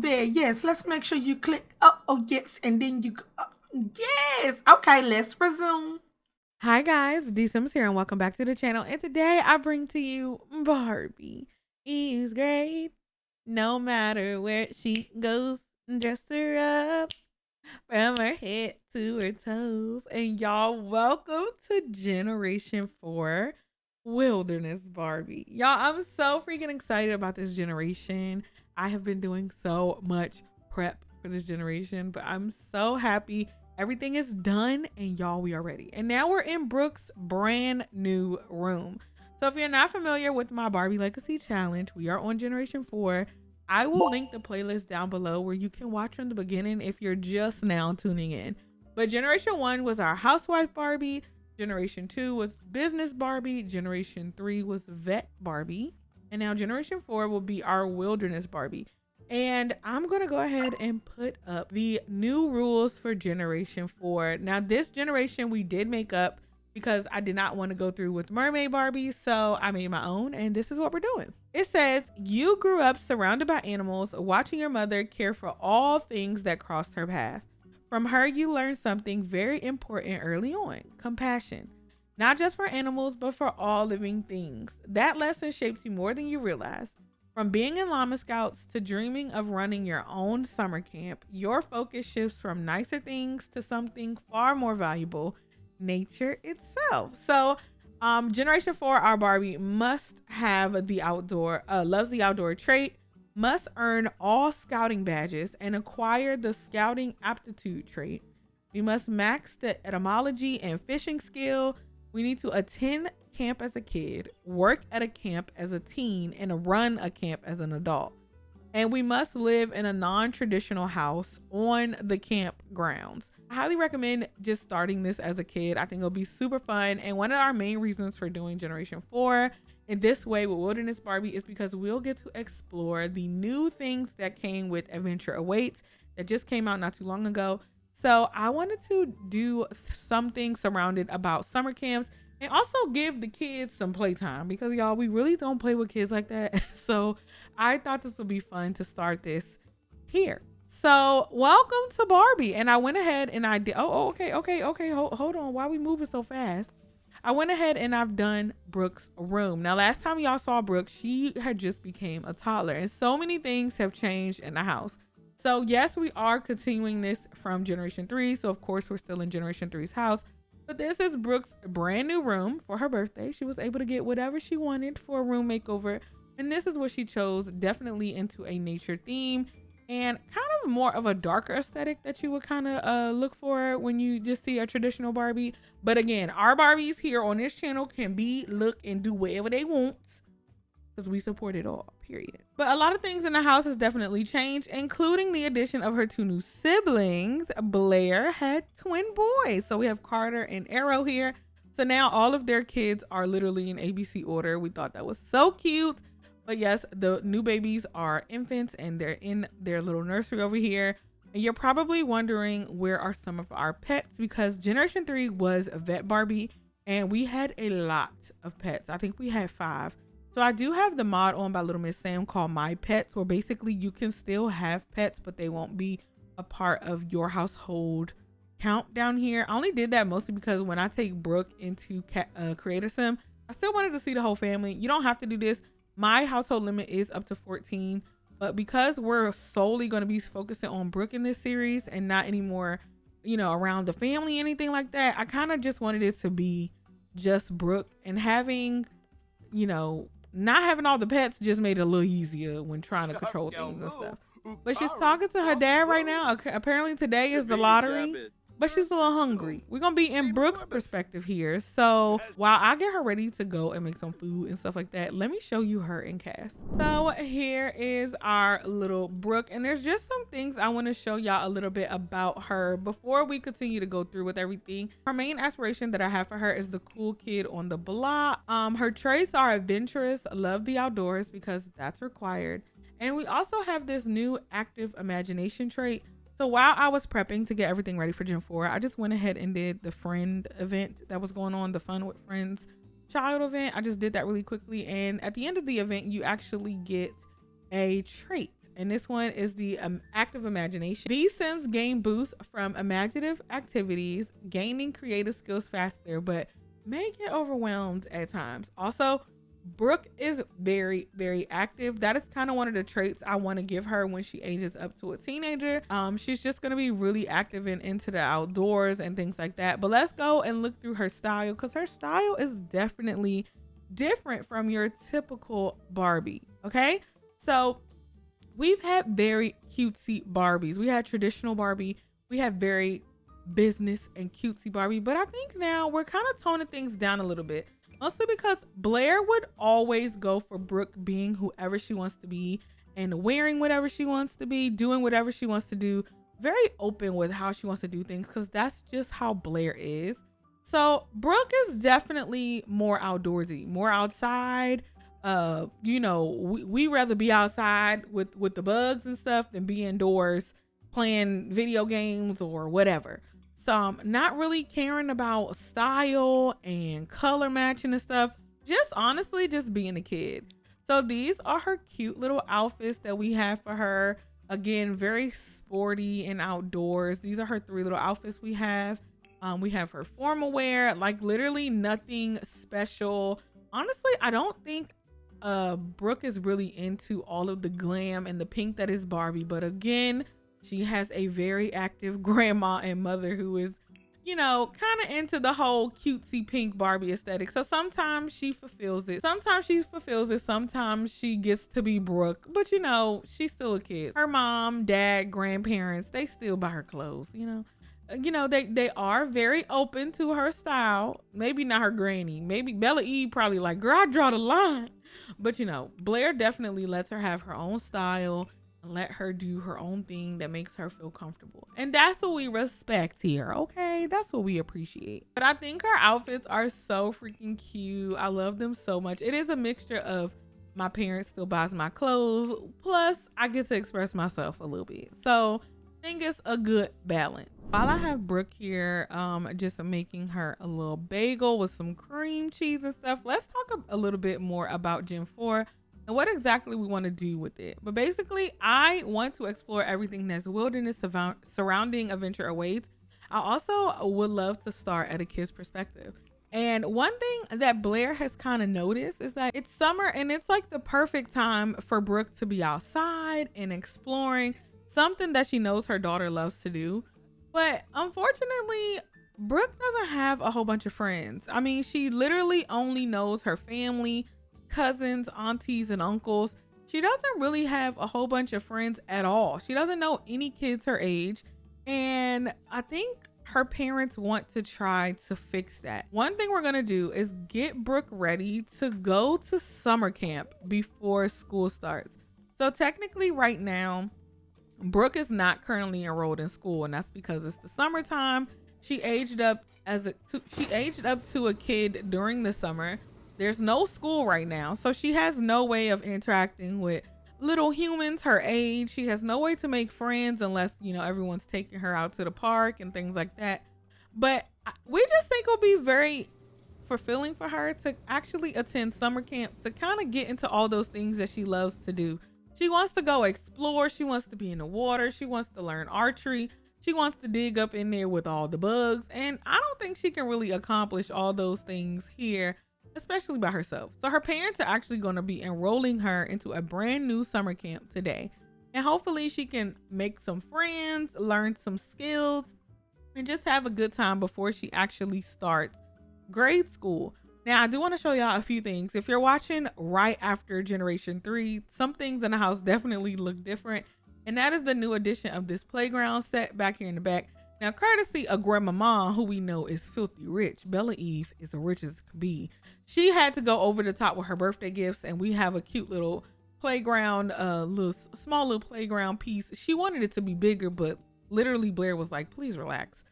there. Yes, let's make sure you click. Oh, yes, and then you. Yes. Okay, let's resume. Hi guys, DeeSims here and welcome back to the channel. And today I bring to you Barbie is great. No matter where she goes, dress her up from her head to her toes. And y'all, welcome to Generation 4 Wilderness Barbie. Y'all, I'm so freaking excited about this generation. I have been doing so much prep for this generation, but I'm so happy everything is done and y'all, we are ready. And now we're in Brooke's brand new room. So if you're not familiar with my Barbie Legacy Challenge, we are on Generation 4. I will link the playlist down below where you can watch from the beginning if you're just now tuning in. But Generation 1 was our housewife Barbie. Generation 2 was business Barbie. Generation 3 was vet Barbie. And now Generation 4 will be our wilderness Barbie. And I'm going to go ahead and put up the new rules for Generation 4. Now, this generation we did make up because I did not want to go through with Mermaid Barbie. So I made my own and this is what we're doing. It says, you grew up surrounded by animals, watching your mother care for all things that crossed her path. From her, you learned something very important early on: compassion. Not just for animals, but for all living things. That lesson shaped you more than you realize. From being in Llama Scouts to dreaming of running your own summer camp, your focus shifts from nicer things to something far more valuable: nature itself. So, Generation 4, our Barbie, must have the outdoor, loves the outdoor trait, must earn all scouting badges and acquire the scouting aptitude trait. We must max the etymology and fishing skill. We need to attend camp as a kid, work at a camp as a teen, and run a camp as an adult. And we must live in a non-traditional house on the campgrounds. I highly recommend just starting this as a kid. I think it'll be super fun. And one of our main reasons for doing Generation 4 in this way with Wilderness Barbie is because we'll get to explore the new things that came with Adventure Awaits that just came out not too long ago. So I wanted to do something surrounded about summer camps and also give the kids some playtime because y'all, we really don't play with kids like that. So I thought this would be fun to start this here. So welcome to Barbie. And I went ahead and I did. Okay. Hold on. Why are we moving so fast? I went ahead and I've done Brooke's room. Now, last time y'all saw Brooke, she had just became a toddler and so many things have changed in the house. So yes, we are continuing this from Generation 3. So of course we're still in Generation 3's house, but this is Brooke's brand new room for her birthday. She was able to get whatever she wanted for a room makeover. And this is what she chose, definitely into a nature theme and kind of more of a darker aesthetic that you would kind of look for when you just see a traditional Barbie. But again, our Barbies here on this channel can be, look, and do whatever they want because we support it all, period. But a lot of things in the house has definitely changed, including the addition of her two new siblings. Blair had twin boys. So we have Carter and Arrow here. So now all of their kids are literally in ABC order. We thought that was so cute. But yes, the new babies are infants and they're in their little nursery over here. And you're probably wondering, where are some of our pets? Because Generation 3 was a vet Barbie and we had a lot of pets. I think we had 5. So I do have the mod on by Little Miss Sam called My Pets, where basically you can still have pets, but they won't be a part of your household count down here. I only did that mostly because when I take Brooke into Creator Sim, I still wanted to see the whole family. You don't have to do this. My household limit is up to 14, but because we're solely going to be focusing on Brooke in this series and not anymore, you know, around the family, anything like that, I kind of just wanted it to be just Brooke, and having, you know, not having all the pets just made it a little easier when trying to control things and stuff. But she's talking to her dad right now. Apparently today is the lottery, but she's a little hungry. We're gonna be in Brooke's perspective here. So while I get her ready to go and make some food and stuff like that, let me show you her in cast. So here is our little Brooke, and there's just some things I want to show y'all a little bit about her before we continue to go through with everything. Her main aspiration that I have for her is the cool kid on the block. Her traits are adventurous, love the outdoors because that's required, and we also have this new active imagination trait. So while I was prepping to get everything ready for Gen 4, I just went ahead and did the friend event that was going on, the Fun with Friends child event. I just did that really quickly. And at the end of the event, you actually get a trait. and this one is the active imagination. These Sims gain boosts from imaginative activities, gaining creative skills faster, but may get overwhelmed at times. Also, Brooke is very, very active. That is kind of one of the traits I want to give her when she ages up to a teenager. She's just going to be really active and into the outdoors and things like that. But let's go and look through her style, because her style is definitely different from your typical Barbie. Okay, so we've had very cutesy Barbies. We had traditional Barbie. We had very business and cutesy Barbie. But I think now we're kind of toning things down a little bit. Mostly because Blair would always go for Brooke being whoever she wants to be and wearing whatever she wants to be, doing whatever she wants to do, very open with how she wants to do things, because that's just how Blair is. So Brooke is definitely more outdoorsy, more outside. You know, we rather be outside with the bugs and stuff than be indoors playing video games or whatever. So not really caring about style and color matching and stuff. Just honestly, just being a kid. So these are her cute little outfits that we have for her. Again, very sporty and outdoors. These are her 3 little outfits we have. We have her formal wear, like literally nothing special. Honestly, I don't think Brooke is really into all of the glam and the pink that is Barbie. But again, she has a very active grandma and mother who is, you know, kind of into the whole cutesy pink Barbie aesthetic. So sometimes she fulfills it. Sometimes she gets to be Brooke. But, you know, she's still a kid. Her mom, dad, grandparents, they still buy her clothes, you know. They are very open to her style. Maybe not her granny. Maybe Bella Eve probably like, girl, I draw the line. But, you know, Blair definitely lets her have her own style. Let her do her own thing that makes her feel comfortable. And that's what we respect here, okay? That's what we appreciate. But I think her outfits are so freaking cute. I love them so much. It is a mixture of my parents still buys my clothes, plus I get to express myself a little bit. So I think it's a good balance. While I have Brooke here, just making her a little bagel with some cream cheese and stuff, let's talk a little bit more about Gen 4 and what exactly we want to do with it. But basically, I want to explore everything that's wilderness surrounding adventure awaits. I also would love to start at a kid's perspective. And one thing that Blair has kind of noticed is that it's summer and it's like the perfect time for Brooke to be outside and exploring, something that she knows her daughter loves to do. But unfortunately, Brooke doesn't have a whole bunch of friends. I mean, she literally only knows her family, cousins, aunties, and uncles. She doesn't really have a whole bunch of friends at all. She doesn't know any kids her age. And I think her parents want to try to fix that. One thing we're going to do is get Brooke ready to go to summer camp before school starts. So technically right now, Brooke is not currently enrolled in school, and that's because it's the summertime. She aged up to a kid during the summer. There's no school right now, so she has no way of interacting with little humans her age. She has no way to make friends unless, you know, everyone's taking her out to the park and things like that. But we just think it'll be very fulfilling for her to actually attend summer camp, to kind of get into all those things that she loves to do. She wants to go explore. She wants to be in the water. She wants to learn archery. She wants to dig up in there with all the bugs. And I don't think she can really accomplish all those things here, especially by herself. So her parents are actually going to be enrolling her into a brand new summer camp today. And hopefully she can make some friends, learn some skills, and just have a good time before she actually starts grade school. Now, I do want to show y'all a few things. If you're watching right after Generation 3, some things in the house definitely look different. And that is the new addition of this playground set back here in the back. Now, courtesy of Grandmama, who we know is filthy rich, Bella Eve is as rich as could be. She had to go over the top with her birthday gifts, and we have a cute little playground, small little playground piece. She wanted it to be bigger, but literally Blair was like, please relax.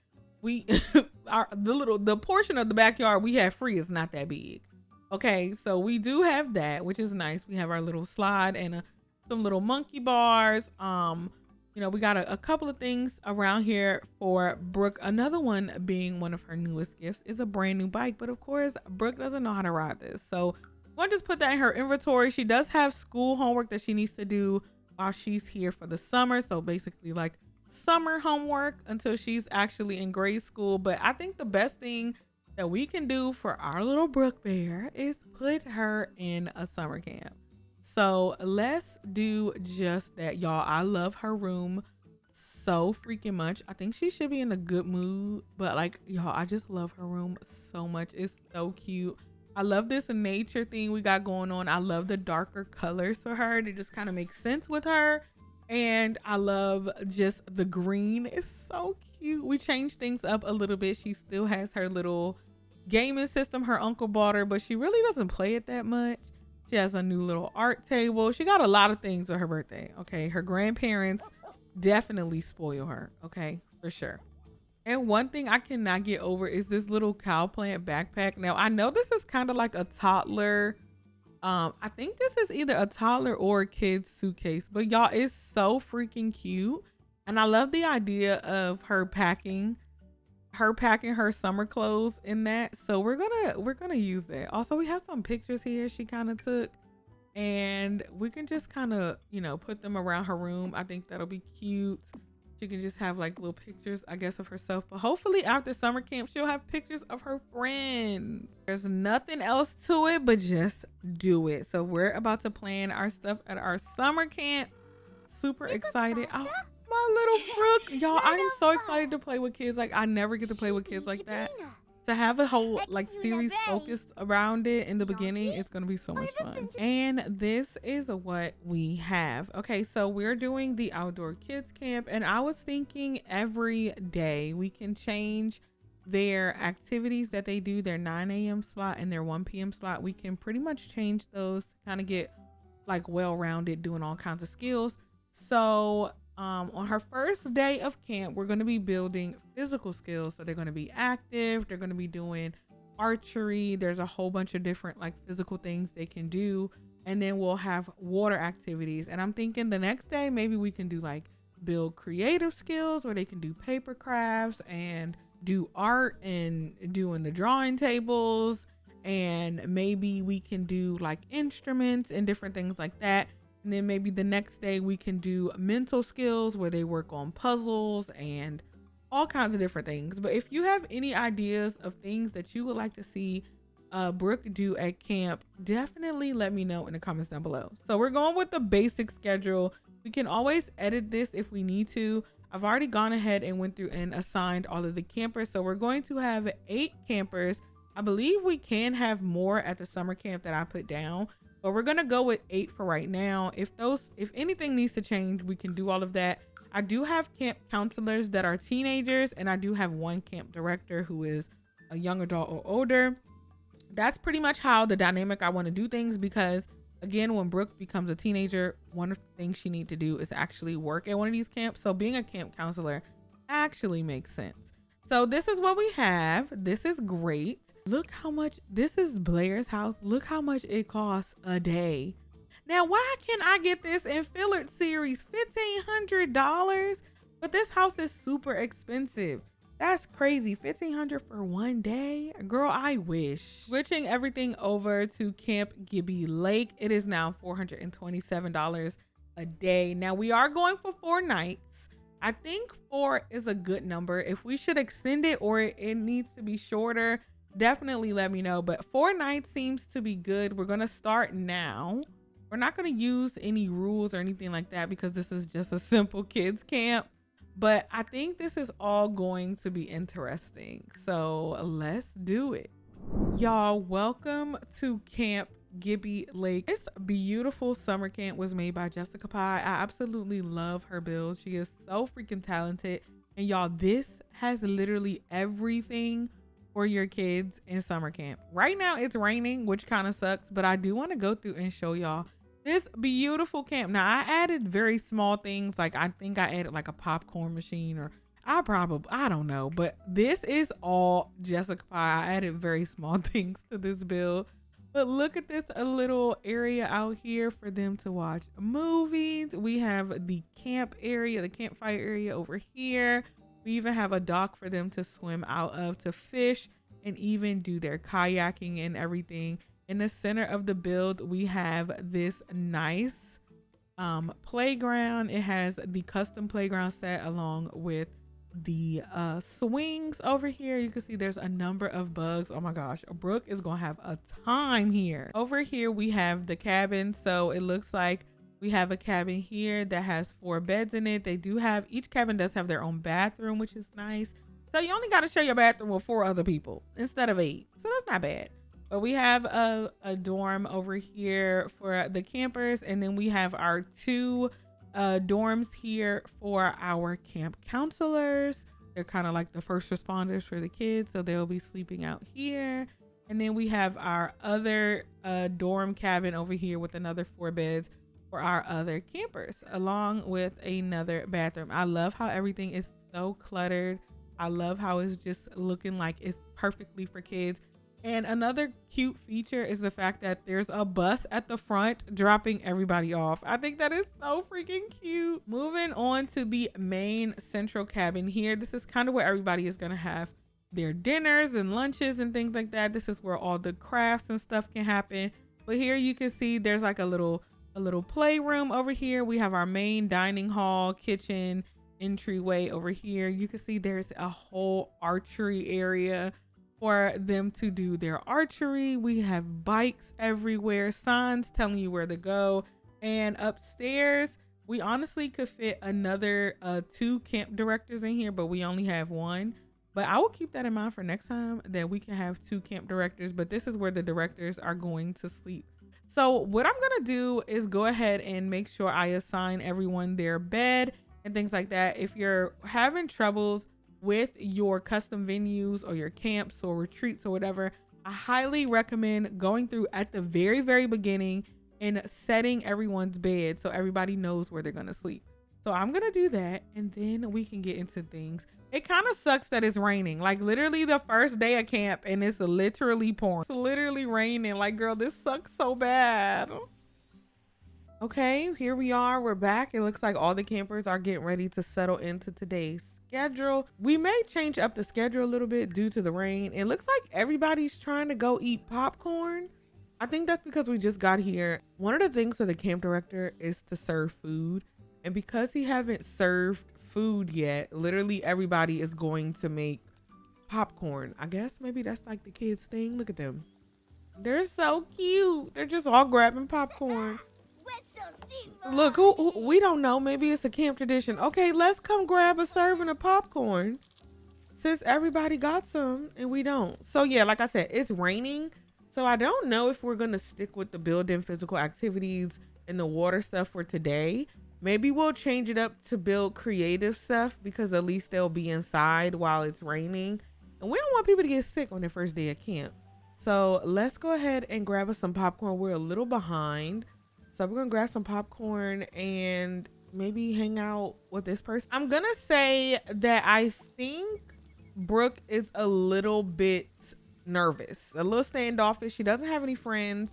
The portion of the backyard we have free is not that big. Okay, so we do have that, which is nice. We have our little slide and some little monkey bars. You know, we got a couple of things around here for Brooke. Another one being one of her newest gifts is a brand new bike. But of course, Brooke doesn't know how to ride this. So we'll just put that in her inventory. She does have school homework that she needs to do while she's here for the summer. So basically like summer homework until she's actually in grade school. But I think the best thing that we can do for our little Brooke Bear is put her in a summer camp. So let's do just that, y'all. I love her room so freaking much. I think she should be in a good mood, but like, y'all, I just love her room so much. It's so cute. I love this nature thing we got going on. I love the darker colors for her. They just kind of make sense with her. And I love just the green. It's so cute. We changed things up a little bit. She still has her little gaming system her uncle bought her, but she really doesn't play it that much. She has a new little art table. She got a lot of things for her birthday. Okay, her grandparents definitely spoil her. Okay, for sure. And one thing I cannot get over is this little cow plant backpack. Now I know this is kind of like a toddler, I think this is either a toddler or a kid's suitcase, but y'all, it's so freaking cute. And I love the idea of her packing her summer clothes in that. So we're gonna use that. Also, we have some pictures here she kind of took, and we can just kind of, you know, put them around her room. I think that'll be cute. She can just have like little pictures, I guess, of herself. But hopefully after summer camp, she'll have pictures of her friends. There's nothing else to it but just do it. So we're about to plan our stuff at our summer camp. Super excited. Oh, my little Brooke. Y'all, I am so excited to play with kids. Like, I never get to play with kids like that. To have a whole like series focused around it in the beginning, it's gonna be so much fun. And this is what we have. Okay, so we're doing the outdoor kids camp, and I was thinking every day we can change their activities that they do, their 9 a.m. slot and their 1 p.m. slot. We can pretty much change those to kind of get like well-rounded, doing all kinds of skills. So on her first day of camp, we're going to be building physical skills. So they're going to be active. They're going to be doing archery. There's a whole bunch of different like physical things they can do. And then we'll have water activities. And I'm thinking the next day, maybe we can do like build creative skills where they can do paper crafts and do art and doing the drawing tables. And maybe we can do like instruments and different things like that. And then maybe the next day we can do mental skills where they work on puzzles and all kinds of different things. But if you have any ideas of things that you would like to see Brooke do at camp, definitely let me know in the comments down below. So we're going with the basic schedule. We can always edit this if we need to. I've already gone ahead and went through and assigned all of the campers. So we're going to have 8 campers. I believe we can have more at the summer camp that I put down, but we're gonna go with 8 for right now. If anything needs to change, we can do all of that. I do have camp counselors that are teenagers, and I do have one camp director who is a young adult or older. That's pretty much how the dynamic I want to do things, because again, when Brooke becomes a teenager, one of the things she needs to do is actually work at one of these camps. So being a camp counselor actually makes sense. So this is what we have. This is great. Look how much, this is Blair's house. Look how much it costs a day. Now, why can't I get this in Fillard series? $1,500, but this house is super expensive. That's crazy. $1,500 for one day? Girl, I wish. Switching everything over to Camp Gibby Lake. It is now $427 a day. Now we are going for 4 nights. I think 4 is a good number. If we should extend it or it needs to be shorter, definitely let me know. But 4 nights seems to be good. We're gonna start now. We're not gonna use any rules or anything like that because this is just a simple kids camp. But I think this is all going to be interesting. So let's do it. Y'all, welcome to Camp Gibby Lake. This beautiful summer camp was made by Jessica Pye. I absolutely love her build. She is so freaking talented. And y'all, this has literally everything for your kids in summer camp. Right now it's raining, which kind of sucks, but I do want to go through and show y'all this beautiful camp. Now I added very small things, like I think I added like a popcorn machine, or I don't know, but this is all Jessica Pye. I added very small things to this build. But look at this, a little area out here for them to watch movies. We have the camp area, the campfire area over here. We even have a dock for them to swim out of, to fish, and even do their kayaking and everything. In the center of the build, we have this nice playground. It has the custom playground set along with the swings over here. You can see there's a number of bugs. Oh my gosh, Brooke is gonna have a time here. Over here we have the cabin. So it looks like we have a cabin here that has 4 beds in it. They do have, each cabin does have their own bathroom, which is nice. So you only got to share your bathroom with 4 other people instead of 8. So that's not bad. But we have a dorm over here for the campers. And then we have our 2 dorms here for our camp counselors. They're kind of like the first responders for the kids. So they'll be sleeping out here. And then we have our other dorm cabin over here with another 4 beds for our other campers, along with another bathroom. I love how everything is so cluttered. I love how it's just looking like it's perfectly for kids. And another cute feature is the fact that there's a bus at the front dropping everybody off. I think that is so freaking cute. Moving on to the main central cabin here. This is kind of where everybody is going to have their dinners and lunches and things like that. This is where all the crafts and stuff can happen. But here you can see there's like a little playroom over here. We have our main dining hall, kitchen, entryway over here. You can see there's a whole archery area for them to do their archery. We have bikes everywhere, signs telling you where to go. And upstairs, we honestly could fit another 2 camp directors in here, but we only have 1. But I will keep that in mind for next time, that we can have 2 camp directors, but this is where the directors are going to sleep. So what I'm gonna do is go ahead and make sure I assign everyone their bed and things like that. If you're having troubles with your custom venues or your camps or retreats or whatever, I highly recommend going through at the very, very beginning and setting everyone's bed so everybody knows where they're gonna sleep. So I'm gonna do that, and then we can get into things. It kind of sucks that it's raining, like literally the first day of camp, and it's literally pouring. It's literally raining. Like, girl, this sucks so bad. Okay, here we are. We're back. It looks like all the campers are getting ready to settle into today's schedule. We may change up the schedule a little bit due to the rain. It looks like everybody's trying to go eat popcorn. I think that's because we just got here. One of the things for the camp director is to serve food. And because he haven't served food yet, literally everybody is going to make popcorn. I guess maybe that's like the kids thing. Look at them. They're so cute. They're just all grabbing popcorn. Look, who we don't know. Maybe it's a camp tradition. Okay, let's come grab a serving of popcorn since everybody got some and we don't. So yeah, like I said, it's raining. So I don't know if we're going to stick with the build-in physical activities and the water stuff for today. Maybe we'll change it up to build creative stuff, because at least they'll be inside while it's raining. And we don't want people to get sick on their first day of camp. So let's go ahead and grab us some popcorn. We're a little behind. So we're going to grab some popcorn and maybe hang out with this person. I'm going to say that I think Brooke is a little bit nervous, a little standoffish. She doesn't have any friends.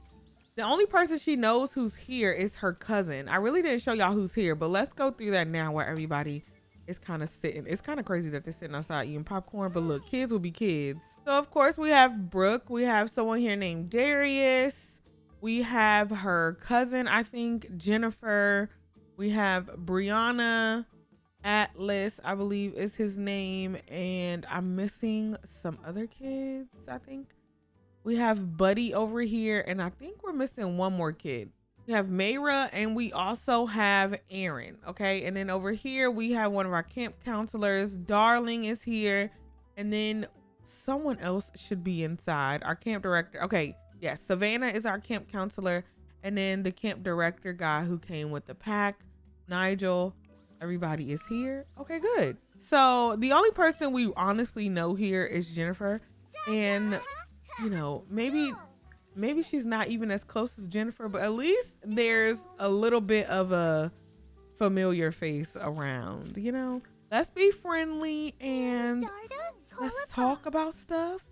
The only person she knows who's here is her cousin. I really didn't show y'all who's here, but let's go through that now where everybody is kind of sitting. It's kind of crazy that they're sitting outside eating popcorn, but look, kids will be kids. So of course we have Brooke. We have someone here named Darius. We have her cousin, I think, Jennifer. We have Brianna, Atlas, I believe is his name. And I'm missing some other kids, I think. We have Buddy over here, and I think we're missing one more kid. We have Mayra, and we also have Aaron, okay? And then over here, we have one of our camp counselors. Darling is here, and then someone else should be inside. Our camp director. Okay, yes, Savannah is our camp counselor, and then the camp director guy who came with the pack, Nigel. Everybody is here. Okay, good. So the only person we honestly know here is Jennifer, and you know, maybe she's not even as close as Jennifer, but at least there's a little bit of a familiar face around, you know. Let's be friendly and let's talk about stuff.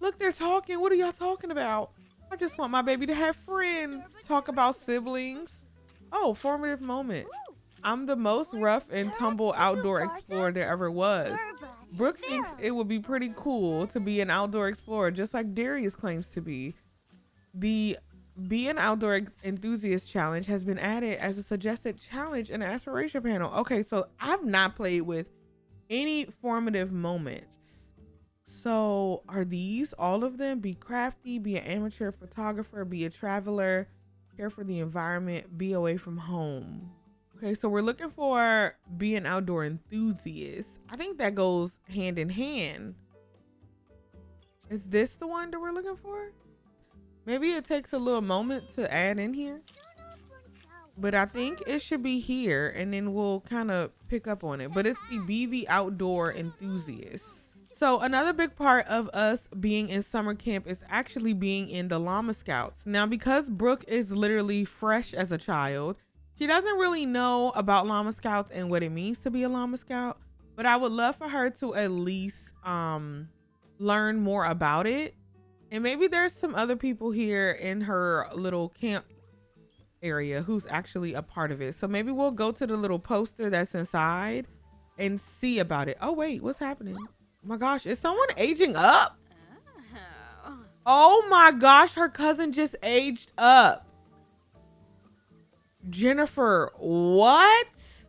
Look, they're talking. What are y'all talking about? I just want my baby to have friends. Talk about siblings. Oh, formative moment. I'm the most rough and tumble outdoor explorer there ever was. Brooke thinks it would be pretty cool to be an outdoor explorer, just like Darius claims to be. The Be an Outdoor Enthusiast challenge has been added as a suggested challenge in the aspiration panel. Okay, so I've not played with any formative moments. So are these all of them? Be crafty, be an amateur photographer, be a traveler, care for the environment, be away from home. Okay, so we're looking for be an outdoor enthusiast. I think that goes hand in hand. Is this the one that we're looking for? Maybe it takes a little moment to add in here, but I think it should be here and then we'll kind of pick up on it. But it's the be the outdoor enthusiast. So another big part of us being in summer camp is actually being in the Llama Scouts. Now, because Brooke is literally fresh as a child, she doesn't really know about Llama Scouts and what it means to be a Llama Scout, but I would love for her to at least learn more about it. And maybe there's some other people here in her little camp area who's actually a part of it. So maybe we'll go to the little poster that's inside and see about it. Oh wait, what's happening? Oh my gosh, is someone aging up? Oh my gosh, her cousin just aged up. Jennifer, what?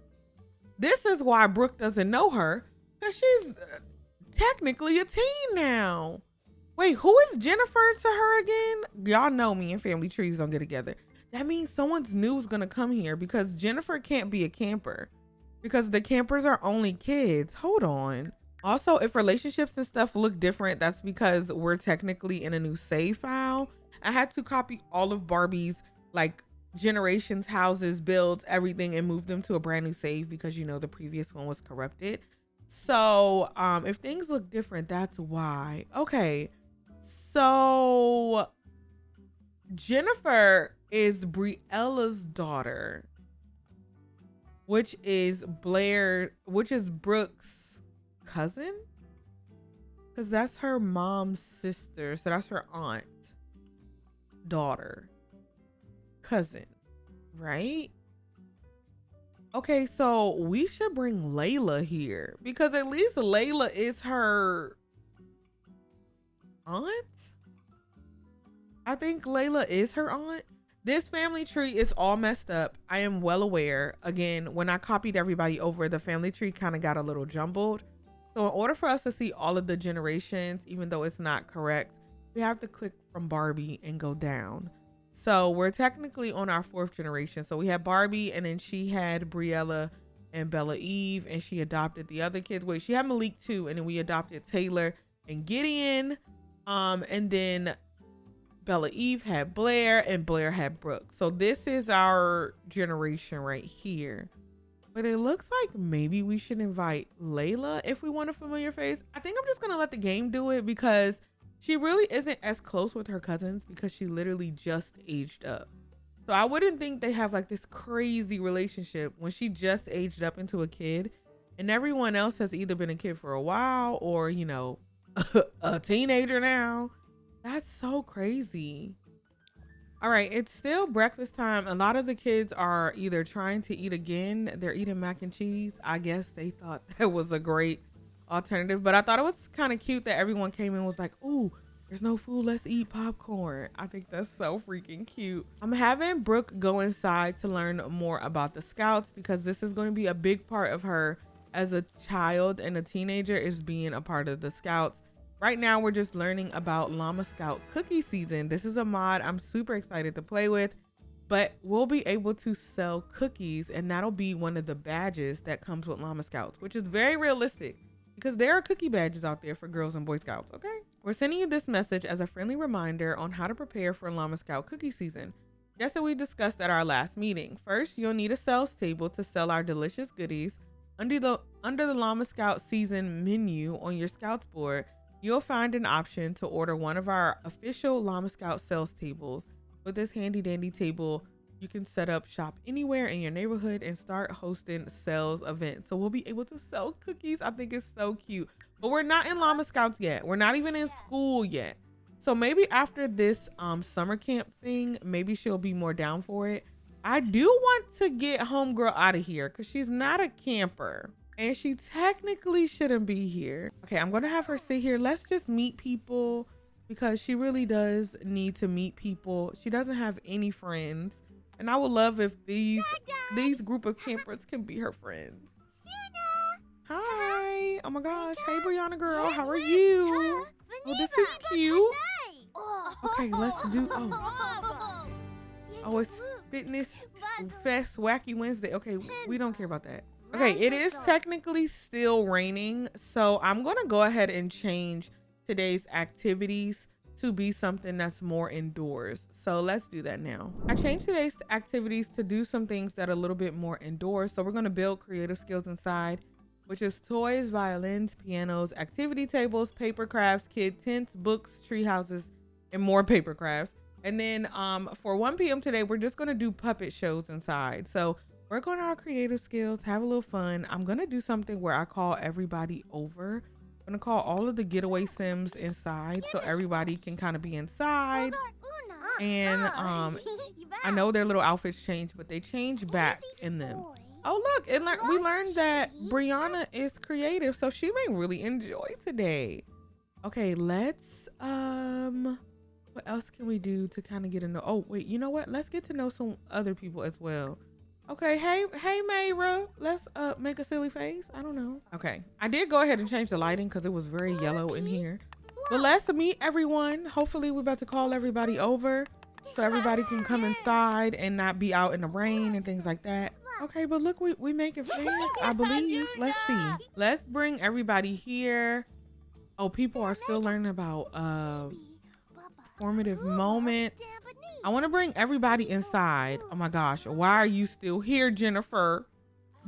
This is why Brooke doesn't know her, because she's technically a teen now. Wait, who is Jennifer to her again? Y'all know me and family trees don't get together. That means someone's new is gonna come here, because Jennifer can't be a camper because the campers are only kids. Hold on. Also, if relationships and stuff look different, that's because we're technically in a new save file. I had to copy all of Barbie's like generations, houses, builds, everything, and move them to a brand new save because, you know, the previous one was corrupted. So if things look different, that's why. Okay, so Jennifer is Briella's daughter, which is Brooke's cousin, because that's her mom's sister, so that's her aunt, daughter, cousin, right? Okay, so we should bring Layla here because at least Layla is her aunt. I think Layla is her aunt. This family tree is all messed up. I am well aware. Again, when I copied everybody over, the family tree kind of got a little jumbled. So in order for us to see all of the generations, even though it's not correct, we have to click from Barbie and go down. So we're technically on our 4th generation. So we had Barbie, and then she had Briella and Bella Eve, and she adopted the other kids. Wait, she had Malik too, and then we adopted Taylor and Gideon. And then Bella Eve had Blair, and Blair had Brooke. So this is our generation right here. But it looks like maybe we should invite Layla if we want a familiar face. I think I'm just gonna let the game do it because she really isn't as close with her cousins because she literally just aged up. So I wouldn't think they have like this crazy relationship when she just aged up into a kid and everyone else has either been a kid for a while or, you know, a teenager now. That's so crazy. All right, it's still breakfast time. A lot of the kids are either trying to eat again. They're eating mac and cheese. I guess they thought that was a great alternative, but I thought it was kind of cute that everyone came in and was like, ooh, there's no food, let's eat popcorn. I think that's so freaking cute. I'm having Brooke go inside to learn more about the Scouts because this is going to be a big part of her as a child and a teenager, is being a part of the Scouts. Right now, we're just learning about Llama Scout cookie season. This is a mod I'm super excited to play with, but we'll be able to sell cookies, and that'll be one of the badges that comes with Llama Scouts, which is very realistic because there are cookie badges out there for girls and Boy Scouts, okay? We're sending you this message as a friendly reminder on how to prepare for Llama Scout cookie season. Just as we discussed at our last meeting. First, you'll need a sales table to sell our delicious goodies. Under the Llama Scout season menu on your Scouts board, you'll find an option to order one of our official Llama Scout sales tables. With this handy dandy table, you can set up shop anywhere in your neighborhood and start hosting sales events. So we'll be able to sell cookies. I think it's so cute. But we're not in Llama Scouts yet. We're not even in school yet. So maybe after this summer camp thing, maybe she'll be more down for it. I do want to get homegirl out of here because she's not a camper. And she technically shouldn't be here. Okay, I'm gonna have her sit here. Let's just meet people because she really does need to meet people. She doesn't have any friends. And I would love if these group of campers can be her friends. Hi. Oh my gosh. Hey, Brianna girl. How are you? Oh, this is cute. Okay, let's do. Oh, it's Fitness Fest Wacky Wednesday. Okay, we don't care about that. Okay, it is technically still raining, so I'm gonna go ahead and change today's activities to be something that's more indoors. So let's do that now. I changed today's activities to do some things that are a little bit more indoors. So we're gonna build creative skills inside, which is toys, violins, pianos, activity tables, paper crafts, kid tents, books, tree houses, and more paper crafts. And then for 1 p.m. today, we're just gonna do puppet shows inside. So work on our creative skills, have a little fun. I'm gonna do something where I call everybody over. I'm gonna call all of the getaway Sims inside so everybody can kind of be inside. And I know their little outfits change, but they change back in them. Oh look, we learned that Brianna is creative, so she may really enjoy today. Okay, let's what else can we do to kind of get to know? Oh wait, you know what? Let's get to know some other people as well. Okay, hey Mayra, let's make a silly face. I don't know. Okay, I did go ahead and change the lighting because it was very yellow in here. But let's meet everyone. Hopefully we're about to call everybody over so everybody can come inside and not be out in the rain and things like that. Okay, but look, we making friends, I believe. Let's see. Let's bring everybody here. Oh, people are still learning about formative moments. I want to bring everybody inside. Oh my gosh, why are you still here, Jennifer?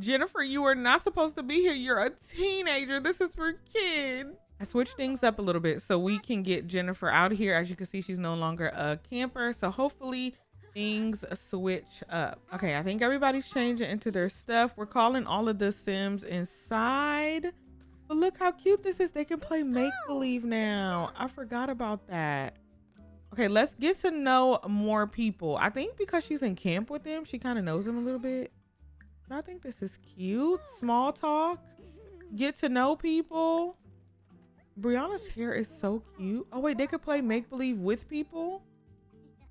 Jennifer, you are not supposed to be here. You're a teenager. This is for kids. I switched things up a little bit so we can get Jennifer out of here. As you can see, she's no longer a camper. So hopefully things switch up. Okay, I think everybody's changing into their stuff. We're calling all of the Sims inside. But look how cute this is. They can play make-believe now. I forgot about that. Okay, let's get to know more people. I think because she's in camp with them, she kind of knows them a little bit. But I think this is cute. Small talk. Get to know people. Brianna's hair is so cute. Oh wait, they could play make-believe with people?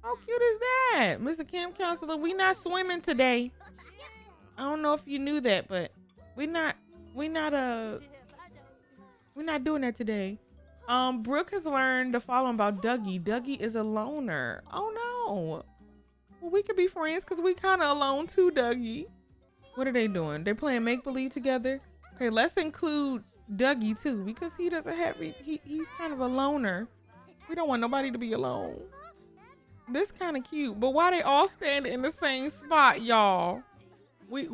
How cute is that? Mr. Camp Counselor, we not swimming today. I don't know if you knew that, but we're not doing that today. Brooke has learned the following about Dougie. Dougie is a loner. Oh no. Well, we could be friends because we kind of alone too, Dougie. What are they doing? They're playing make-believe together. Okay, let's include Dougie too because he doesn't have he's kind of a loner. We don't want nobody to be alone. This kind of cute, but why they all standing in the same spot, y'all? We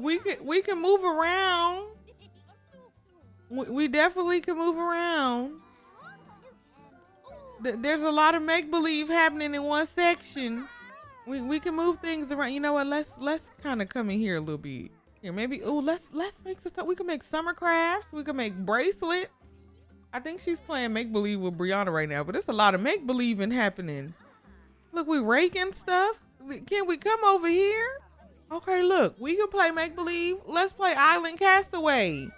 can move around. We definitely can move around. There's a lot of make-believe happening in one section. We can move things around. You know what? Let's kind of come in here a little bit. Here, maybe. Oh, let's make some stuff. We can make summer crafts. We can make bracelets. I think she's playing make-believe with Brianna right now, but there's a lot of make-believing happening. Look, we raking stuff. Can we come over here? Okay, look, we can play make-believe. Let's play Island Castaway.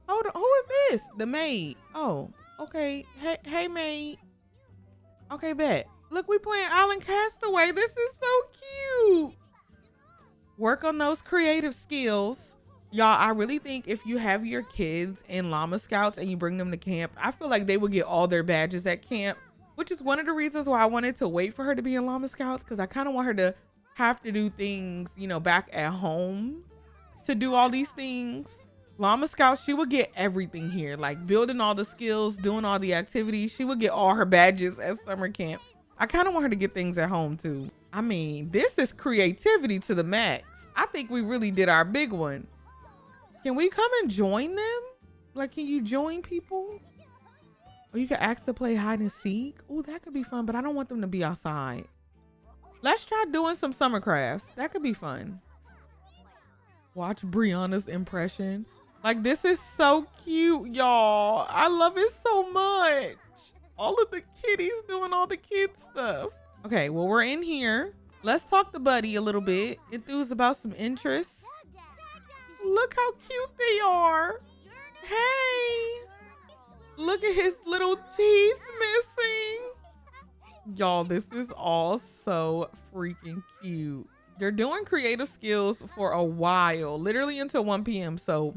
Hold on, who is this? The maid. Oh, okay. Hey, maid. Okay, bet. Look, we playing Island Castaway. This is so cute. Work on those creative skills. Y'all, I really think if you have your kids in Llama Scouts and you bring them to camp, I feel like they would get all their badges at camp, which is one of the reasons why I wanted to wait for her to be in Llama Scouts, because I kind of want her to have to do things, you know, back at home to do all these things. Llama Scouts, she would get everything here, like building all the skills, doing all the activities. She would get all her badges at summer camp. I kind of want her to get things at home too. I mean, this is creativity to the max. I think we really did our big one. Can we come and join them? Like, can you join people? Or you can ask to play hide and seek. Oh, that could be fun, but I don't want them to be outside. Let's try doing some summer crafts. That could be fun. Watch Brianna's impression. Like, this is so cute, y'all. I love it so much. All of the kitties doing all the kid stuff. Okay, well, we're in here. Let's talk to Buddy a little bit. Enthused about some interests. Look how cute they are. Hey. Look at his little teeth missing. Y'all, this is all so freaking cute. They're doing creative skills for a while, literally until 1 p.m. So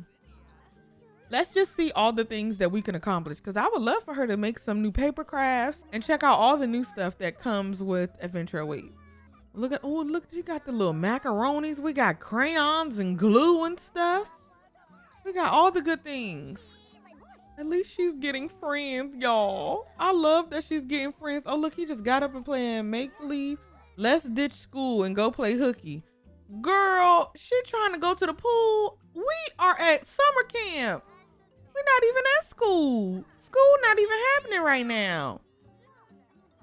let's just see all the things that we can accomplish, because I would love for her to make some new paper crafts and check out all the new stuff that comes with Adventure Awaits. Look at, oh, look, you got the little macaronis. We got crayons and glue and stuff. We got all the good things. At least she's getting friends, y'all. I love that she's getting friends. Oh, look, he just got up and playing make-believe. Let's ditch school and go play hooky. Girl, she trying to go to the pool. We are at summer camp. We're not even at school. School not even happening right now.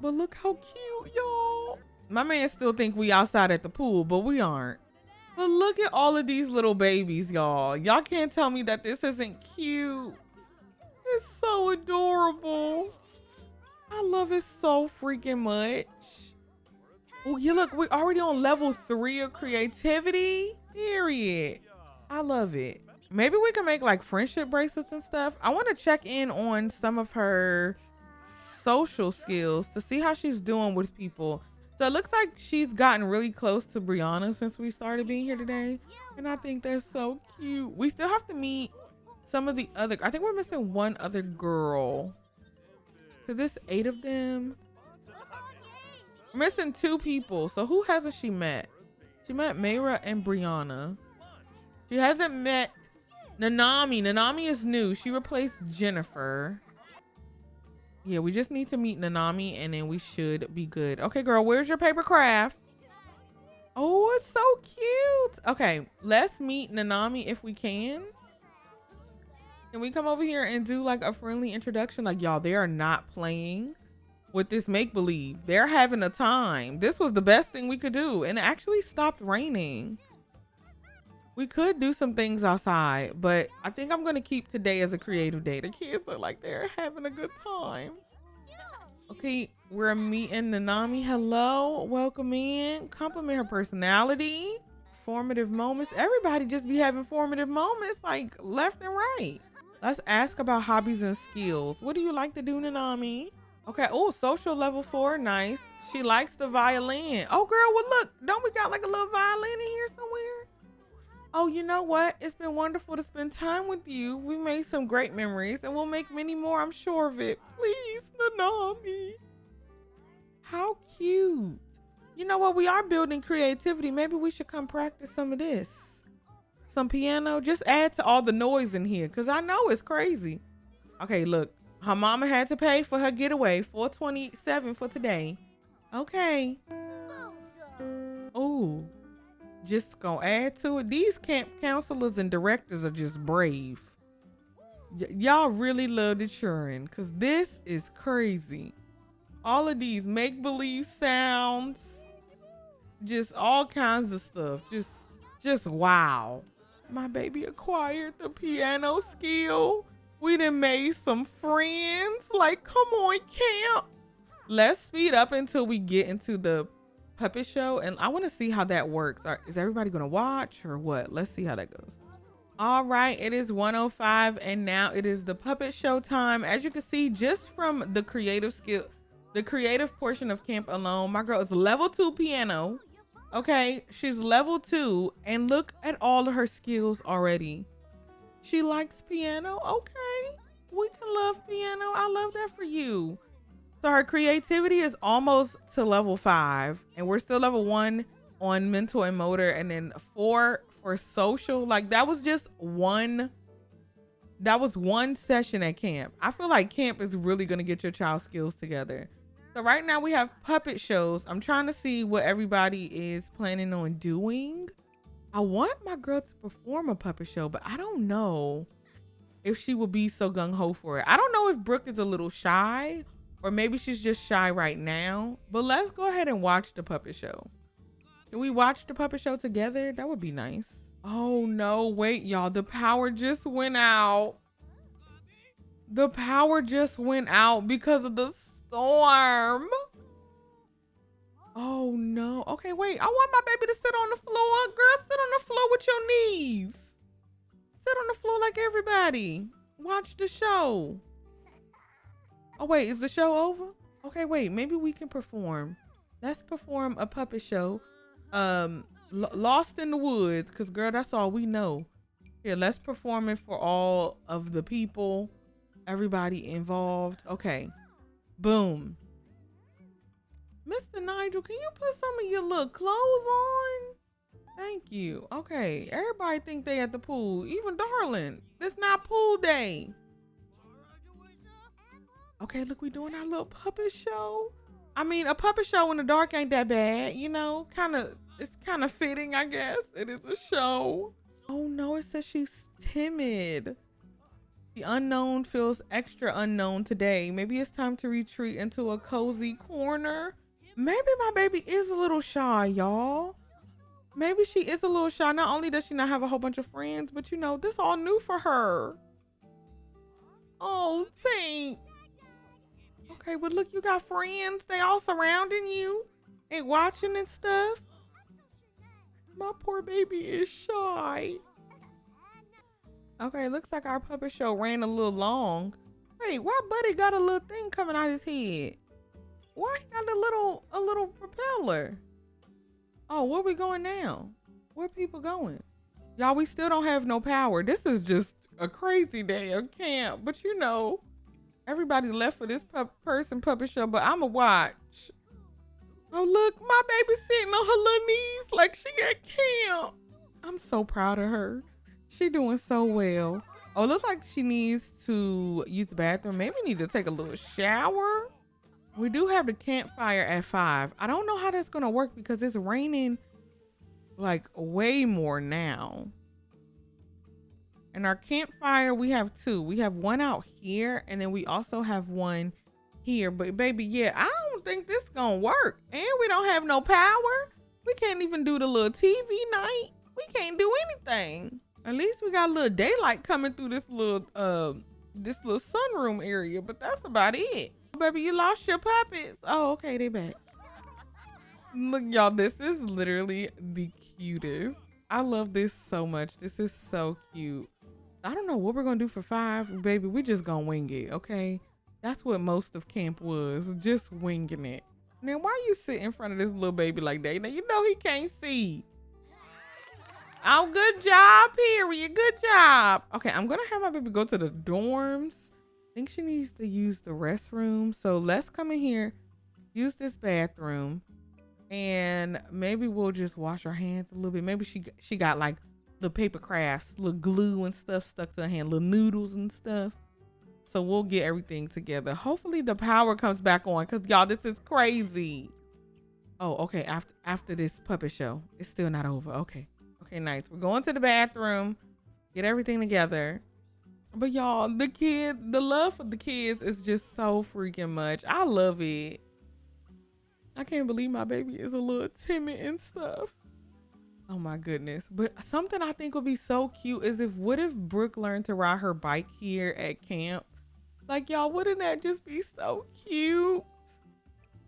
But look how cute, y'all. My man still think we outside at the pool, but we aren't. But look at all of these little babies, y'all. Y'all can't tell me that this isn't cute. It's so adorable. I love it so freaking much. Oh, yeah, look, we're already on level 3 of creativity. Period. I love it. Maybe we can make like friendship bracelets and stuff. I want to check in on some of her social skills to see how she's doing with people. So it looks like she's gotten really close to Brianna since we started being here today. And I think that's so cute. We still have to meet some of the other, I think we're missing one other girl. Cause there's 8 of them. We're missing 2 people. So who hasn't she met? She met Mayra and Brianna. She hasn't met Nanami. Nanami is new. She replaced Jennifer. Yeah, we just need to meet Nanami and then we should be good. Okay, girl, where's your paper craft? Oh, it's so cute. Okay, let's meet Nanami if we can. Can we come over here and do like a friendly introduction? Like, y'all, they are not playing with this make-believe. They're having a time. This was the best thing we could do. And it actually stopped raining. We could do some things outside, but I think I'm going to keep today as a creative day. The kids look like they're having a good time. Okay, we're meeting Nanami. Hello, welcome in. Compliment her personality. Formative moments. Everybody just be having formative moments like left and right. Let's ask about hobbies and skills. What do you like to do, Nanami? Okay, oh, social level 4, nice. She likes the violin. Oh, girl, well, look, don't we got like a little violin in here somewhere? Oh, you know what? It's been wonderful to spend time with you. We made some great memories and we'll make many more, I'm sure of it. Please, Nanami. How cute. You know what? We are building creativity. Maybe we should come practice some of this. Some piano. Just add to all the noise in here because I know it's crazy. Okay, look. Her mama had to pay for her getaway. $427 for today. Okay. Oh. Just gonna add to it. These camp counselors and directors are just brave. Y'all really love the churn because this is crazy. All of these make-believe sounds, just all kinds of stuff. Just wow. My baby acquired the piano skill. We done made some friends. Like, come on, camp. Let's speed up until we get into the puppet show, and I want to see how that works. Is everybody gonna watch or what? Let's see how that goes. All right, it is 1:05 and now it is the puppet show time. As you can see, just from the creative portion of camp alone, my girl is level 2 piano. Okay, she's level 2 and look at all of her skills already. She likes piano. Okay, we can love piano. I love that for you. So her creativity is almost to level 5 and we're still level 1 on mental and motor, and then 4 for social. Like that was one session at camp. I feel like camp is really going to get your child's skills together. So right now we have puppet shows. I'm trying to see what everybody is planning on doing. I want my girl to perform a puppet show, but I don't know if she will be so gung-ho for it. I don't know if Brooke is a little shy, or maybe she's just shy right now, but let's go ahead and watch the puppet show. Can we watch the puppet show together? That would be nice. Oh no, wait, y'all, the power just went out. The power just went out because of the storm. Oh no. Okay, wait, I want my baby to sit on the floor. Girl, sit on the floor with your knees. Sit on the floor like everybody. Watch the show. Oh wait, is the show over? Okay, wait, maybe we can perform. Let's perform a puppet show. Lost in the Woods, because girl, that's all we know. Here, let's perform it for all of the people, everybody involved. Okay, boom. Mr. Nigel, can you put some of your little clothes on? Thank you. Okay, everybody think they at the pool, even Darling. It's not pool day. Okay, look, we doing our little puppet show. I mean, a puppet show in the dark ain't that bad, you know, it's kind of fitting, I guess. It is a show. Oh no, it says she's timid. The unknown feels extra unknown today. Maybe it's time to retreat into a cozy corner. Maybe my baby is a little shy, y'all. Maybe she is a little shy. Not only does she not have a whole bunch of friends, but you know, this all new for her. Oh, Tink. Okay, but look, you got friends. They all surrounding you and watching and stuff. My poor baby is shy. Okay, looks like our puppet show ran a little long. Wait, why Buddy got a little thing coming out his head? Why he got a little propeller? Oh, where we going now? Where people going? Y'all, we still don't have no power. This is just a crazy day of camp, but you know, everybody left for this puppet show, but I'ma watch. Oh, look, my baby's sitting on her little knees like she at camp. I'm so proud of her. She doing so well. Oh, it looks like she needs to use the bathroom. Maybe need to take a little shower. We do have the campfire at 5. I don't know how that's gonna work because it's raining like way more now. And our campfire, we have 2. We have one out here and then we also have one here. But baby, yeah, I don't think this gonna work. And we don't have no power. We can't even do the little TV night. We can't do anything. At least we got a little daylight coming through this little sunroom area, but that's about it. Baby, you lost your puppets. Oh, okay, they back. Look, y'all, this is literally the cutest. I love this so much. This is so cute. I don't know what we're gonna do for 5, baby. We just gonna wing it, okay? That's what most of camp was, just winging it. Now, why you sit in front of this little baby like that? Now, you know he can't see. Oh, good job, period. Good job. Okay, I'm gonna have my baby go to the dorms. I think she needs to use the restroom. So let's come in here, use this bathroom, and maybe we'll just wash our hands a little bit. Maybe she got like the paper crafts, little glue and stuff stuck to her hand, little noodles and stuff. So we'll get everything together. Hopefully the power comes back on, because y'all, this is crazy. Oh, okay. After this puppet show, it's still not over. Okay, nice. We're going to the bathroom, get everything together. But y'all, the love for the kids is just so freaking much. I love it. I can't believe my baby is a little timid and stuff. Oh my goodness. But something I think would be so cute is what if Brooke learned to ride her bike here at camp? Like, y'all, wouldn't that just be so cute?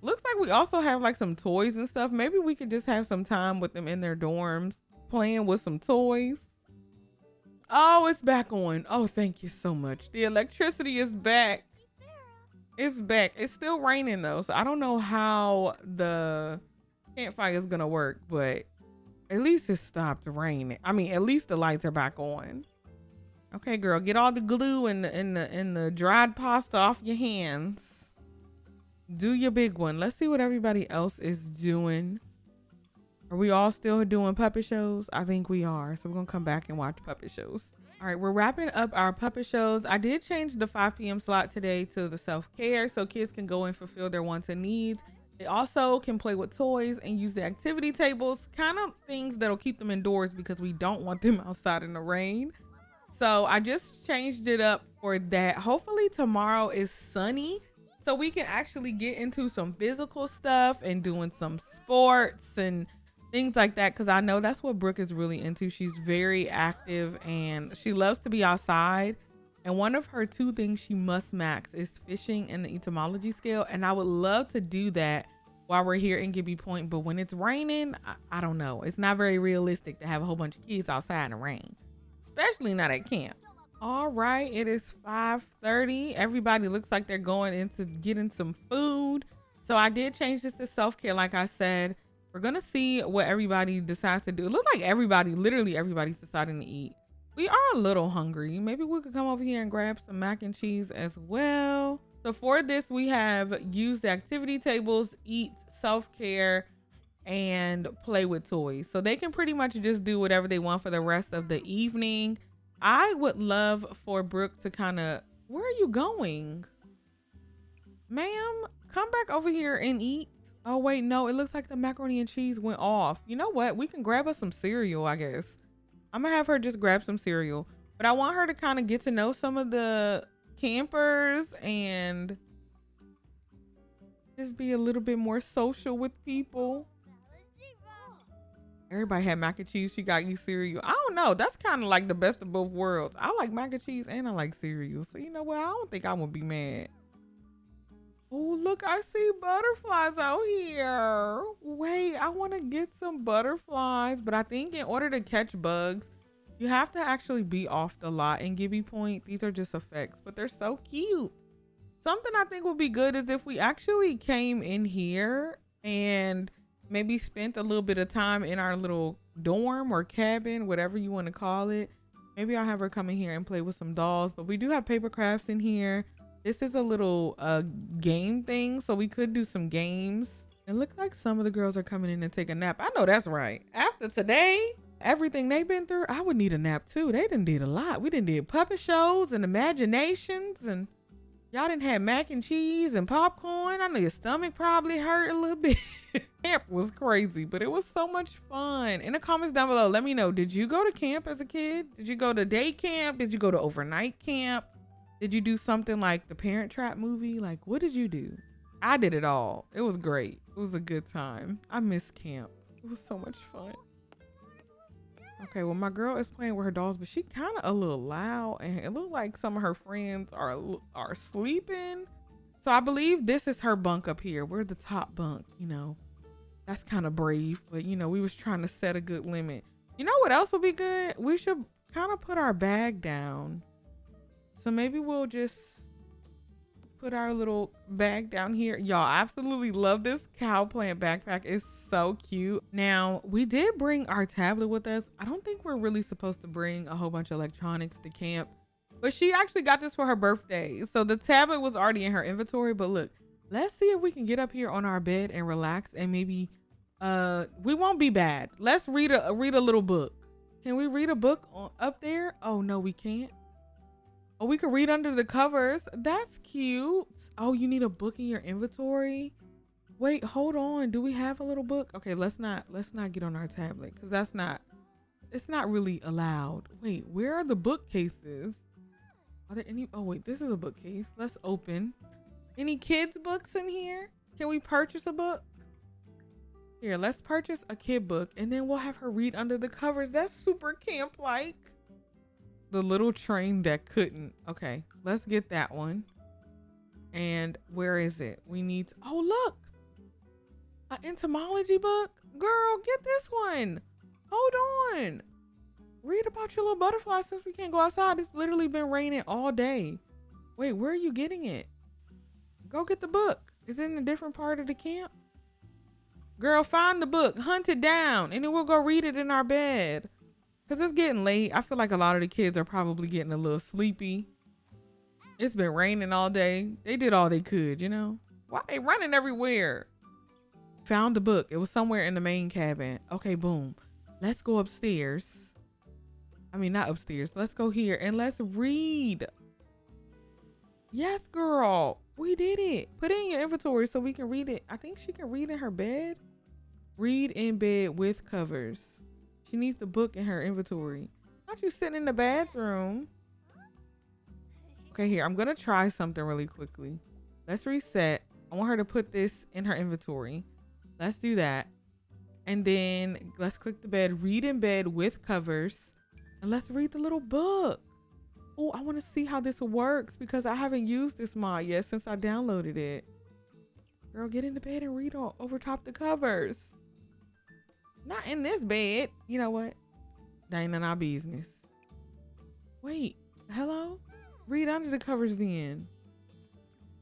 Looks like we also have like some toys and stuff. Maybe we could just have some time with them in their dorms, playing with some toys. Oh, it's back on. Oh, thank you so much. The electricity is back. It's back. It's still raining though, so I don't know how the campfire is gonna work, but at least it stopped raining. I mean, at least the lights are back on. Okay, girl, get all the glue and the dried pasta off your hands. Do your big one. Let's see what everybody else is doing. Are we all still doing puppet shows? I think we are. So we're going to come back and watch puppet shows. All right, we're wrapping up our puppet shows. I did change the 5 p.m. slot today to the self-care so kids can go and fulfill their wants and needs. They also can play with toys and use the activity tables, kind of things that'll keep them indoors because we don't want them outside in the rain. So I just changed it up for that. Hopefully tomorrow is sunny so we can actually get into some physical stuff and doing some sports and things like that, because I know that's what Brooke is really into. She's very active and she loves to be outside, and one of her 2 things she must max is fishing and the entomology scale, and I would love to do that while we're here in Gibby Point, but when it's raining, I don't know, it's not very realistic to have a whole bunch of kids outside in the rain, especially not at camp. All right, it is 5:30. Everybody looks like they're going into getting some food. So I did change this to self-care. Like I said, we're gonna see what everybody decides to do. It looks like literally everybody's deciding to eat. We are a little hungry. Maybe we could come over here and grab some mac and cheese as well. So for this, we have used the activity tables, eat, self-care, and play with toys. So they can pretty much just do whatever they want for the rest of the evening. I would love for Brooke to where are you going? Ma'am, come back over here and eat. Oh wait, no, it looks like the macaroni and cheese went off. You know what? We can grab us some cereal, I guess. I'm gonna have her just grab some cereal. But I want her to get to know some of the campers and just be a little bit more social with people. Everybody had mac and cheese. She got you cereal. I don't know. That's kind of like the best of both worlds. I like mac and cheese and I like cereal. So you know what? I don't think I would be mad. Oh, look, I see butterflies out here. Wait, I want to get some butterflies. But I think in order to catch bugs, you have to actually be off the lot in Gibby Point. These are just effects, but they're so cute. Something I think would be good is if we actually came in here and maybe spent a little bit of time in our little dorm or cabin, whatever you want to call it. Maybe I'll have her come in here and play with some dolls, but we do have paper crafts in here. This is a little game thing, so we could do some games. It looks like some of the girls are coming in to take a nap. I know that's right. After today, everything they've been through, I would need a nap too. They done did a lot. We done did puppet shows and imaginations, and y'all didn't have mac and cheese and popcorn. I know your stomach probably hurt a little bit. Camp was crazy, but it was so much fun. In the comments down below, let me know, did you go to camp as a kid? Did you go to day camp? Did you go to overnight camp? Did you do something like the Parent Trap movie? Like, what did you do? I did it all. It was great. It was a good time. I miss camp. It was so much fun. Okay, well, my girl is playing with her dolls, but she kind of a little loud, and it looked like some of her friends are sleeping. So I believe this is her bunk up here. We're the top bunk, you know. That's kind of brave, but you know, we was trying to set a good limit. You know what else would be good? We should kind of put our bag down. So maybe we'll just put our little bag down here. Y'all absolutely love this cow plant backpack. It's so cute. Now, we did bring our tablet with us. I don't think we're really supposed to bring a whole bunch of electronics to camp, but she actually got this for her birthday. So the tablet was already in her inventory, but look, let's see if we can get up here on our bed and relax, and maybe we won't be bad. Let's read a little book. Can we read a book up there? Oh no, we can't. Oh, we can read under the covers. That's cute. Oh, you need a book in your inventory? Wait, hold on. Do we have a little book? Okay, let's not get on our tablet, because it's not really allowed. Wait, where are the bookcases? Are there any? Oh wait, this is a bookcase. Let's open. Any kids books in here? Can we purchase a book? Here, let's purchase a kid book, and then we'll have her read under the covers. That's super camp-like. The little train that couldn't. Okay, let's get that one. And where is it? We need to, oh look, an entomology book. Girl, get this one. Hold on. Read about your little butterfly since we can't go outside. It's literally been raining all day. Wait, where are you getting it? Go get the book. Is it in a different part of the camp? Girl, find the book, hunt it down, and then we'll go read it in our bed. Because it's getting late. I feel like a lot of the kids are probably getting a little sleepy. It's been raining all day. They did all they could, you know? Why they running everywhere? Found the book. It was somewhere in the main cabin. Okay, boom. Let's go upstairs. I mean, not upstairs. Let's go here and let's read. Yes, girl. We did it. Put it in your inventory so we can read it. I think she can read in her bed. Read in bed with covers. She needs the book in her inventory. Not you sitting in the bathroom. Okay, here. I'm going to try something really quickly. Let's reset. I want her to put this in her inventory. Let's do that. And then let's click the bed. Read in bed with covers. And let's read the little book. Oh, I want to see how this works because I haven't used this mod yet since I downloaded it. Girl, get into bed and read over top the covers. Not in this bed. You know what? That ain't none of our business. Wait, Hello? Read under the covers then.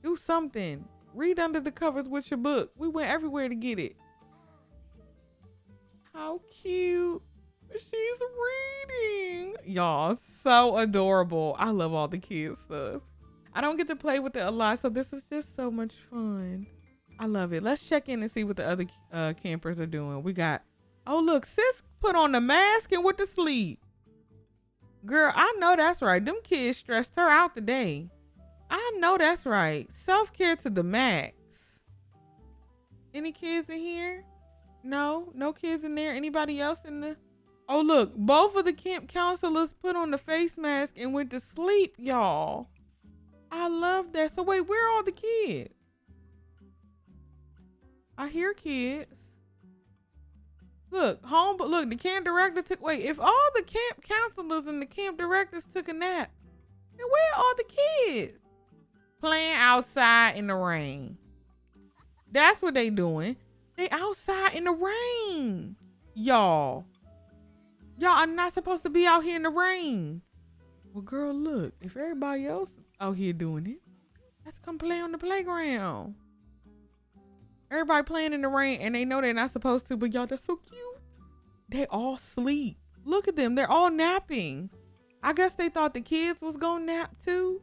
Do something. Read under the covers with your book. We went everywhere to get it. How cute. She's reading. Y'all, so adorable. I love all the kids stuff. I don't get to play with it a lot, so this is just so much fun. I love it. Let's check in and see what the other campers are doing. We got, oh look, sis put on the mask and went to sleep. Girl, I know that's right. Them kids stressed her out today. I know that's right. Self-care to the max. Any kids in here? No, no kids in there. Anybody else in the? Oh look, both of the camp counselors put on the face mask and went to sleep, y'all. I love that. So wait, where are all the kids? I hear kids. Look, but look, the camp director took, wait, if all the camp counselors and the camp directors took a nap, then where are all the kids? Playing outside in the rain. That's what they doing. They outside in the rain. Y'all are not supposed to be out here in the rain. Well, girl, look, if everybody else out here doing it, let's come play on the playground. Everybody playing in the rain and they know they're not supposed to, but y'all, that's so cute. They all sleep. Look at them. They're all napping. I guess they thought the kids was gonna nap too.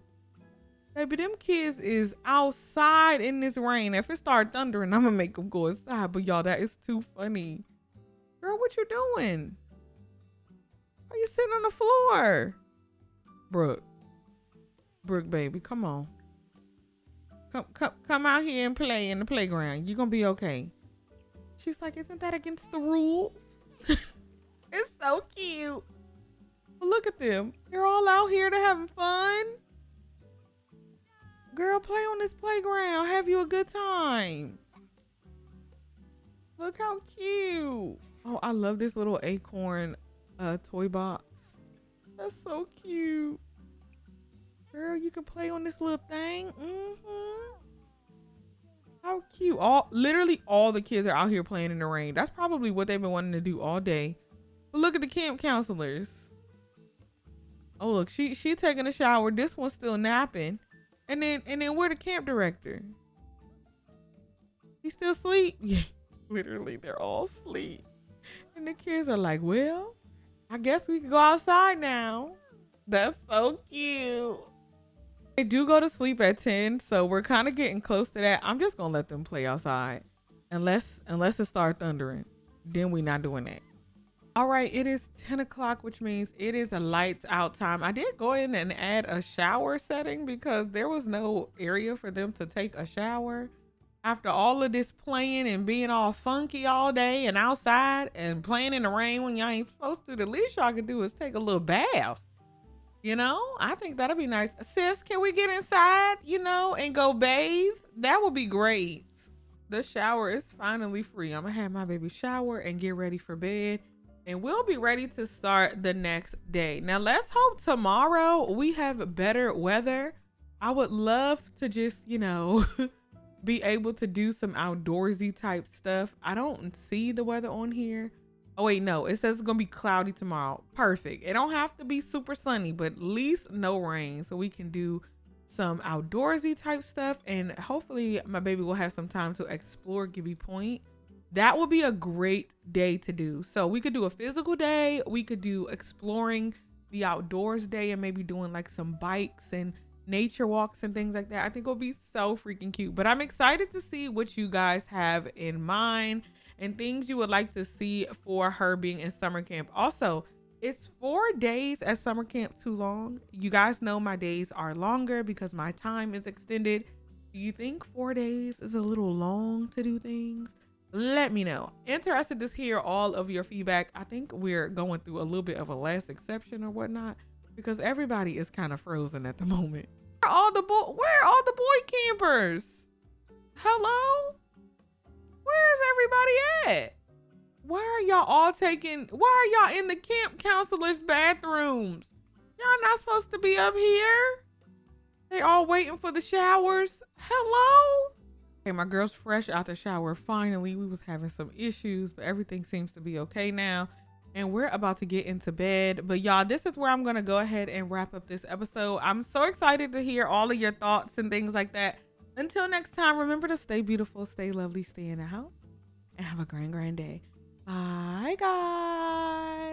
Baby, them kids is outside in this rain. If it start thundering, I'm gonna make them go inside. But y'all, that is too funny. Girl, what you doing? Are you sitting on the floor? Brooke, baby, come on. Come out here and play in the playground. You're gonna be okay. She's like, isn't that against the rules? It's so cute. Well, look at them. They're all out here to having fun. Girl, play on this playground. Have you a good time. Look how cute. Oh, I love this little acorn toy box. That's so cute. Girl, you can play on this little thing. How cute. Literally all the kids are out here playing in the rain. That's probably what they've been wanting to do all day. But look at the camp counselors. Oh, look, she taking a shower. This one's still napping. And then where the camp director? He still asleep? Yeah, literally, they're all asleep. And the kids are like, well, I guess we can go outside now. That's so cute. They do go to sleep at 10, so we're kind of getting close to that. I'm just gonna let them play outside unless it starts thundering. Then we're not doing that. All right, it is 10 o'clock, which means it is a lights out time. I did go in and add a shower setting because there was no area for them to take a shower. After all of this playing and being all funky all day and outside and playing in the rain when y'all ain't supposed to, the least y'all could do is take a little bath. You know, I think that'll be nice. Sis, can we get inside, you know, and go bathe? That would be great. The shower is finally free. I'm gonna have my baby shower and get ready for bed. And we'll be ready to start the next day. Now, let's hope tomorrow we have better weather. I would love to just, you know, be able to do some outdoorsy type stuff. I don't see the weather on here. Oh wait, no, it says it's gonna be cloudy tomorrow. Perfect. It don't have to be super sunny, but at least no rain, so we can do some outdoorsy type stuff. And hopefully my baby will have some time to explore Gibby Point. That would be a great day to do. So we could do a physical day. We could do exploring the outdoors day and maybe doing like some bikes and nature walks and things like that. I think it'll be so freaking cute. But I'm excited to see what you guys have in mind and things you would like to see for her being in summer camp. Also, is 4 days at summer camp too long? You guys know my days are longer because my time is extended. Do you think 4 days is a little long to do things? Let me know. Interested to hear all of your feedback. I think we're going through a little bit of a last exception or whatnot because everybody is kind of frozen at the moment. Where are all the boy campers? Hello? Where is everybody at? Why are y'all in the camp counselor's bathrooms? Y'all not supposed to be up here. They all waiting for the showers. Hello? Okay, my girl's fresh out the shower. Finally, we was having some issues, but everything seems to be okay now. and we're about to get into bed. But y'all, this is where I'm going to go ahead and wrap up this episode. I'm so excited to hear all of your thoughts and things like that. Until next time, remember to stay beautiful, stay lovely, stay in the house, and have a grand day. Bye, guys.